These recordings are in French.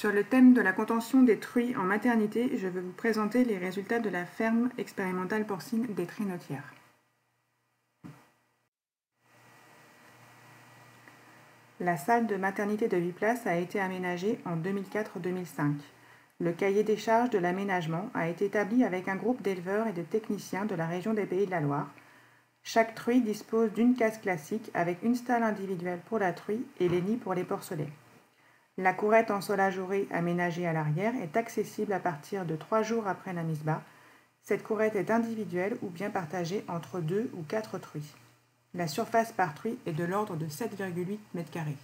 Sur le thème de la contention des truies en maternité, je vais vous présenter les résultats de la ferme expérimentale porcine des Trinottières. La salle de maternité de 8 places a été aménagée en 2004-2005. Le cahier des charges de l'aménagement a été établi avec un groupe d'éleveurs et de techniciens de la région des Pays de la Loire. Chaque truie dispose d'une case classique avec une stalle individuelle pour la truie et les nids pour les porcelets. La courette en sol ajouré aménagée à l'arrière est accessible à partir de 3 jours après la mise bas. Cette courette est individuelle ou bien partagée entre 2 ou 4 truies. La surface par truie est de l'ordre de 7,8 m².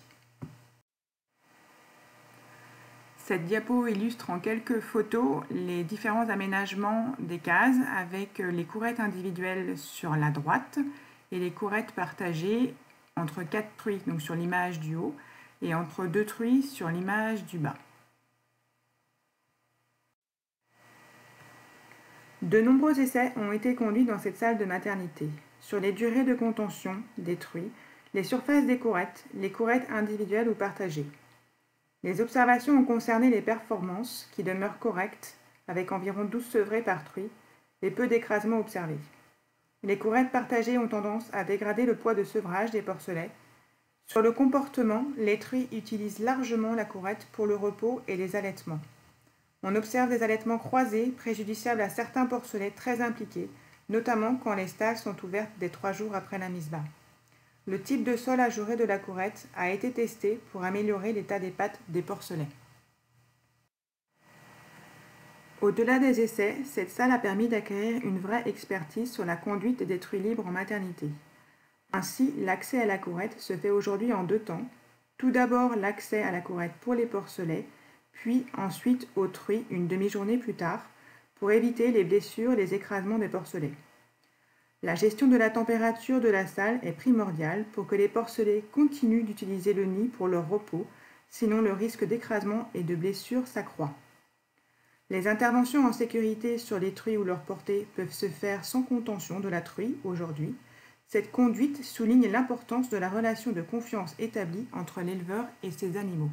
Cette diapo illustre en quelques photos les différents aménagements des cases avec les courettes individuelles sur la droite et les courettes partagées entre 4 truies, donc sur l'image du haut, et entre 2 truies sur l'image du bas. De nombreux essais ont été conduits dans cette salle de maternité, sur les durées de contention des truies, les surfaces des courettes, les courettes individuelles ou partagées. Les observations ont concerné les performances, qui demeurent correctes, avec environ 12 sevrés par truie, et peu d'écrasement observé. Les courettes partagées ont tendance à dégrader le poids de sevrage des porcelets. Sur le comportement, les truies utilisent largement la courette pour le repos et les allaitements. On observe des allaitements croisés préjudiciables à certains porcelets très impliqués, notamment quand les stalles sont ouvertes dès 3 jours après la mise bas. Le type de sol ajouré de la courette a été testé pour améliorer l'état des pattes des porcelets. Au-delà des essais, cette salle a permis d'acquérir une vraie expertise sur la conduite des truies libres en maternité. Ainsi, l'accès à la courette se fait aujourd'hui en 2 temps. Tout d'abord l'accès à la courette pour les porcelets, puis ensuite aux truies une demi-journée plus tard, pour éviter les blessures et les écrasements des porcelets. La gestion de la température de la salle est primordiale pour que les porcelets continuent d'utiliser le nid pour leur repos, sinon le risque d'écrasement et de blessure s'accroît. Les interventions en sécurité sur les truies ou leur portée peuvent se faire sans contention de la truie aujourd'hui. Cette conduite souligne l'importance de la relation de confiance établie entre l'éleveur et ses animaux.